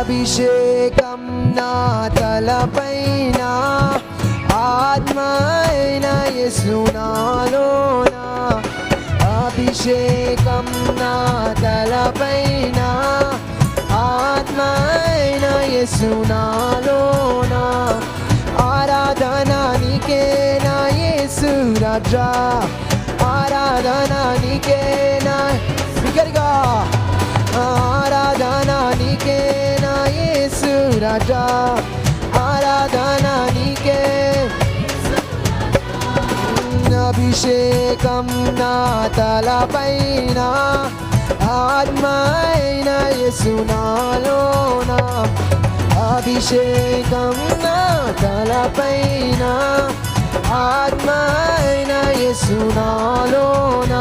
అభిషేకం నా తలపైన ఆత్మ అయిన యేసు నాలోన అభిషేకం నా తలపైన ఆత్మ అయిన యేసు నాలోన ఆరాధన నీకే నా యేసు రాజా ఆరాధన నీకే నా బిగ్గరగా ఆరాధన నీకే నా యేసు రాజా ఆరాధన నీకే అభిషేకం నా తలపైన ఆత్మ అయిన యేసు నాలోన అభిషేకం నా తలపైన ఆత్మ అయిన యేసు నాలోన